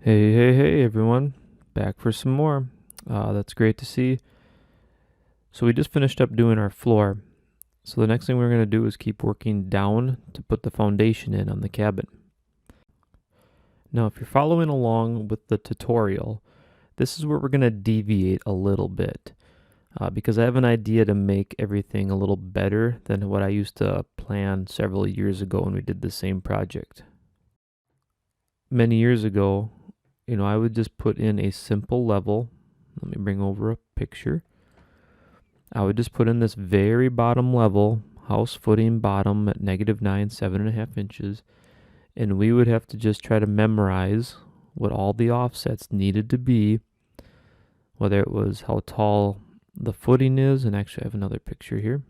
Hey everyone, back for some more. That's great to see. So we just finished up doing our floor. So the next thing we're going to do is keep working down to put the foundation in on the cabin. Now, if you're following along with the tutorial, this is where we're going to deviate a little bit because I have an idea to make everything a little better than what I used to plan several years ago when we did the same project. Many years ago, I would just put in a simple level. Let me bring over a picture. I would just put in this very bottom level, house footing bottom at -9, 7.5 inches. And we would have to just try to memorize what all the offsets needed to be, whether it was how tall the footing is. And actually, I have another picture here.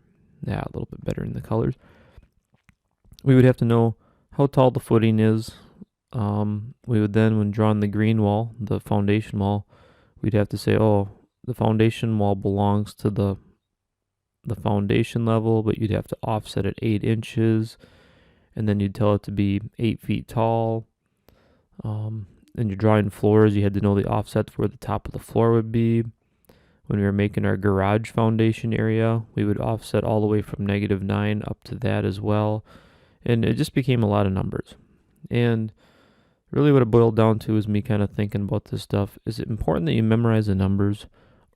Yeah, a little bit better in the colors. We would have to know how tall the footing is. We would then, when drawing the green wall, the foundation wall, we'd have to say, oh, the foundation wall belongs to the foundation level, but you'd have to offset it 8 inches, and then you'd tell it to be 8 feet tall. And you're drawing floors, you had to know the offset for where the top of the floor would be. When we were making our garage foundation area, we would offset all the way from -9 up to that as well. And it just became a lot of numbers. And really what it boiled down to is me kind of thinking about this stuff. Is it important that you memorize the numbers,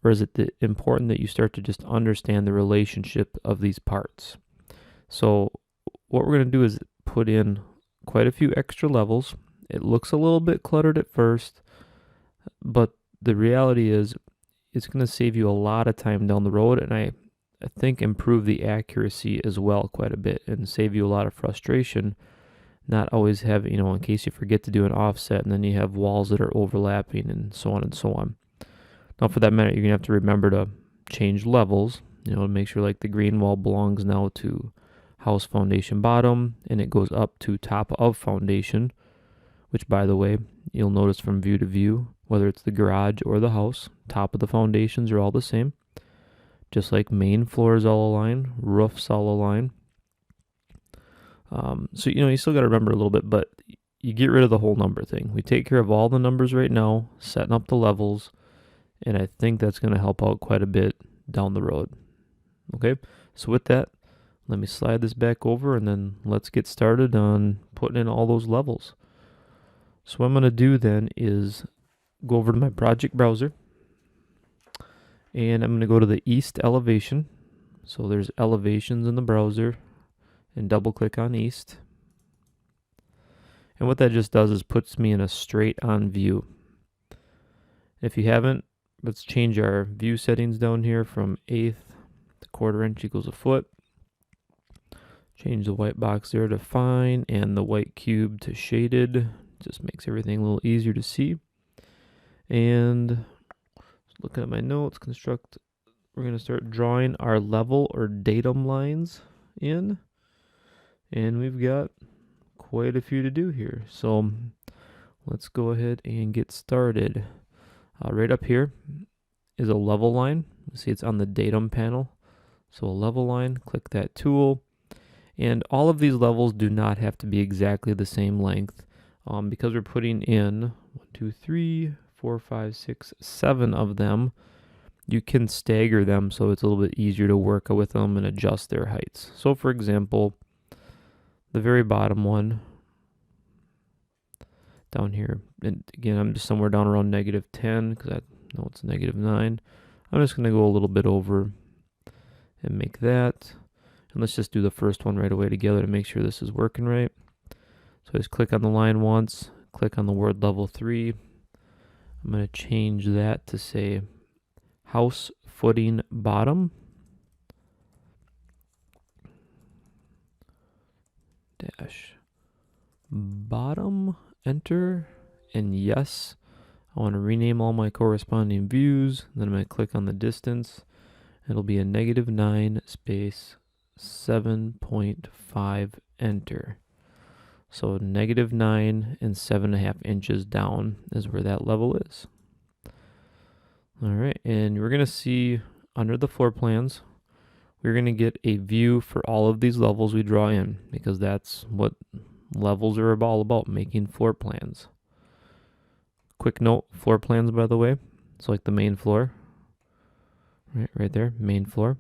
or is it important that you start to just understand the relationship of these parts? So what we're going to do is put in quite a few extra levels. It looks a little bit cluttered at first, but the reality is it's going to save you a lot of time down the road, and I think improve the accuracy as well quite a bit and save you a lot of frustration. Not always have, in case you forget to do an offset and then you have walls that are overlapping and so on and so on. Now, for that matter, you're going to have to remember to change levels, to make sure like the green wall belongs now to house foundation bottom and it goes up to top of foundation, which, by the way, you'll notice from view to view, whether it's the garage or the house, top of the foundations are all the same. Just like main floors all align, roofs all align. So, you still got to remember a little bit, but you get rid of the whole number thing. We take care of all the numbers right now, setting up the levels, and I think that's going to help out quite a bit down the road. Okay, so with that, let me slide this back over, and then let's get started on putting in all those levels. So what I'm going to do then is go over to my project browser, and I'm going to go to the east elevation. So there's elevations in the browser, and double click on east. And what that just does is puts me in a straight on view. If you haven't, let's change our view settings down here from 1/8 to 1/4 inch equals a foot. Change the white box there to fine and the white cube to shaded. Just makes everything a little easier to see. And looking at my notes, we're going to start drawing our level or datum lines in. And we've got quite a few to do here. So let's go ahead and get started. Right up here is a level line. See, it's on the datum panel. So a level line, click that tool. And all of these levels do not have to be exactly the same length because we're putting in 1, 2, 3, 4, 5, 6, 7 of them. You can stagger them so it's a little bit easier to work with them and adjust their heights. So for example, the very bottom one down here, and again, I'm just somewhere down around -10 because I know it's -9. I'm just going to go a little bit over and make that. And let's just do the first one right away together to make sure this is working right. So just click on the line once, click on the word level 3. I'm going to change that to say house footing bottom. Dash bottom, enter, and yes, I want to rename all my corresponding views. Then I'm going to click on the distance. It'll be a -9 space 7.5, enter. So -9 and 7.5 inches down is where that level is. All right, and we're going to see under the floor plans, we're going to get a view for all of these levels we draw in, because that's what levels are all about, making floor plans. quick note, floor plans, by the way. So like the main floor, right there, main floor.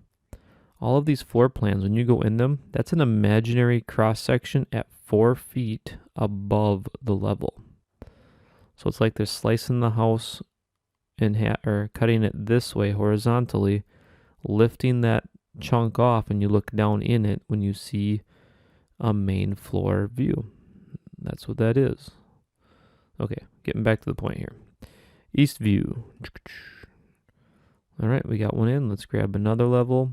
All of these floor plans, when you go in them, that's an imaginary cross section at 4 feet above the level. So it's like they're slicing the house in half, or cutting it this way horizontally, lifting that chunk off, and you look down in it when you see a main floor view. That's what that is. Okay, getting back to the point here. East view. All right, we got one in. Let's grab another level.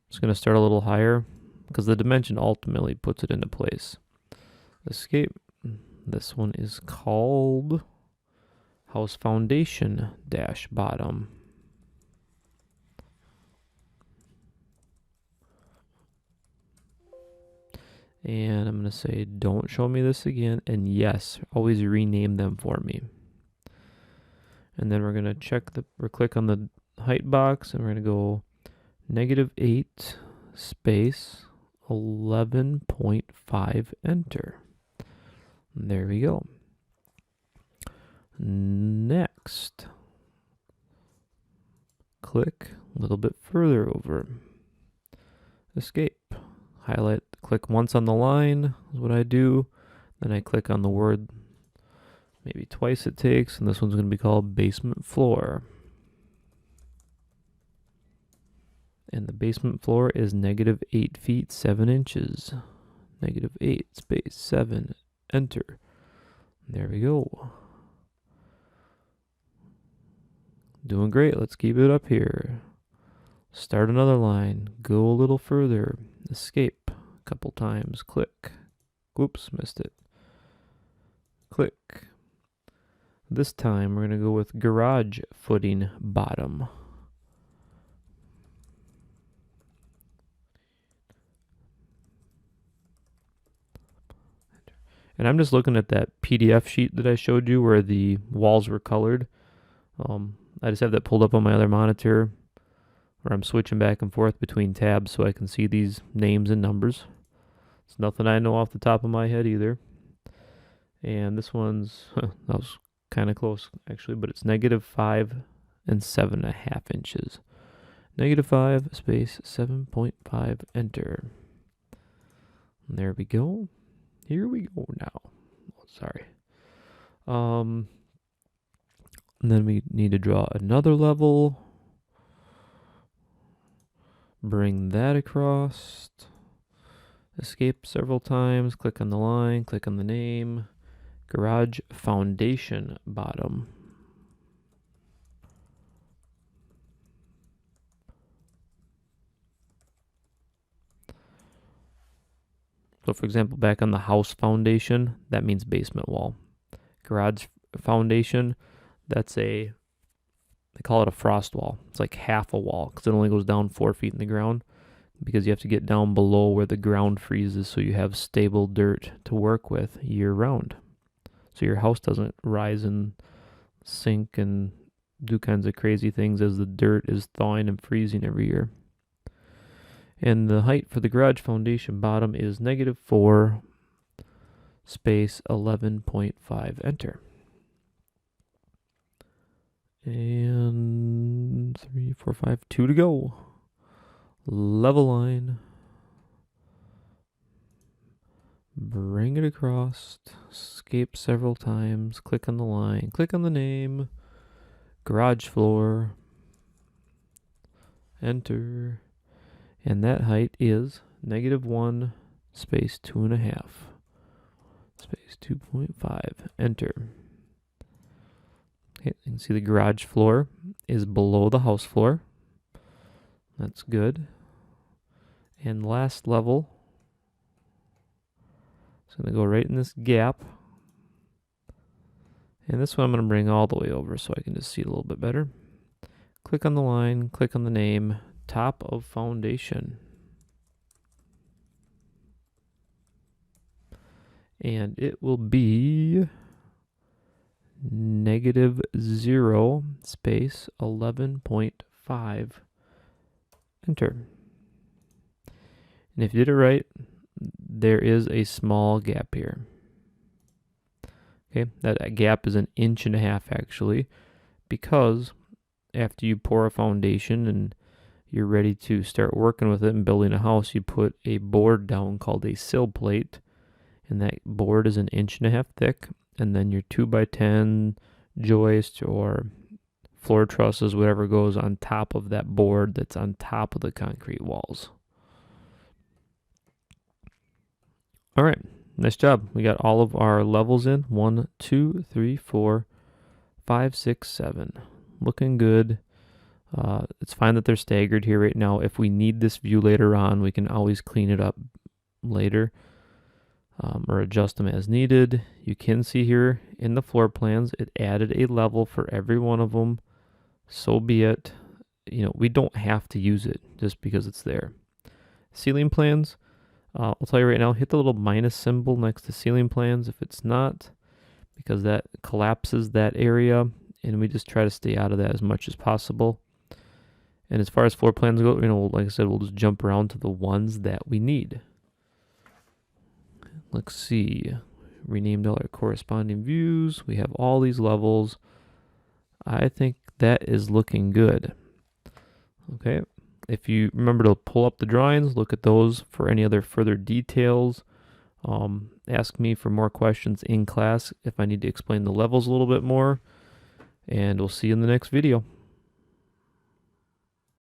Just going to start a little higher because the dimension ultimately puts it into place. Escape. This one is called house foundation dash bottom. And I'm going to say, don't show me this again. And yes, always rename them for me. And then we're going to click on the height box, and we're going to go -8 space 11.5, enter. And there we go. Next, click a little bit further over. Escape. Highlight, click once on the line is what I do. Then I click on the word, maybe twice it takes, and this one's going to be called basement floor. And the basement floor is -8 feet 7 inches. -8 space 7, enter. There we go. Doing great. Let's keep it up here. Start another line. Go a little further. Escape a couple times. Click. Oops, missed it. Click. This time we're going to go with garage footing bottom. And I'm just looking at that PDF sheet that I showed you where the walls were colored. I just have that pulled up on my other monitor where I'm switching back and forth between tabs so I can see these names and numbers. It's nothing I know off the top of my head either. And this one's, that was kind of close actually, but it's -5 and 7.5 inches. -5 space 7.5, enter. And there we go. Here we go now. Oh, sorry. And then we need to draw another level. Bring that across. Escape several times. Click on the line. Click on the name. Garage foundation bottom. So for example, back on the house foundation, that means basement wall. Garage foundation, they call it a frost wall. It's like half a wall because it only goes down 4 feet in the ground because you have to get down below where the ground freezes so you have stable dirt to work with year round. So your house doesn't rise and sink and do kinds of crazy things as the dirt is thawing and freezing every year. And the height for the garage foundation bottom is -4 space 11.5, enter. And 3, 4, 5, 2 to go. Level line. Bring it across. Escape several times. Click on the line. Click on the name. Garage floor. Enter. And that height is -1 space 2.5 space 2.5, enter. Okay, you can see the garage floor is below the house floor. That's good. And last level, it's going to go right in this gap. And this one I'm going to bring all the way over so I can just see it a little bit better. Click on the line, click on the name, top of foundation. And it will be -0 space 11.5, enter. And if you did it right, there is a small gap here. Okay, that gap is 1.5 inches actually, because after you pour a foundation and you're ready to start working with it and building a house, you put a board down called a sill plate, and that board is 1.5 inches thick, and then your 2x10 joist or floor trusses, whatever goes on top of that board that's on top of the concrete walls. All right, nice job. We got all of our levels in. 1, 2, 3, 4, 5, 6, 7. Looking good. It's fine that they're staggered here right now. If we need this view later on, we can always clean it up later, or adjust them as needed. You can see here in the floor plans, it added a level for every one of them. So be it. We don't have to use it just because it's there. Ceiling plans, I'll tell you right now, hit the little minus symbol next to ceiling plans if it's not, because that collapses that area, and we just try to stay out of that as much as possible. And as far as floor plans go, like I said, we'll just jump around to the ones that we need. Let's see. Renamed all our corresponding views. We have all these levels. I think that is looking good. Okay. If you remember to pull up the drawings, look at those for any other further details. Ask me for more questions in class if I need to explain the levels a little bit more. And we'll see you in the next video.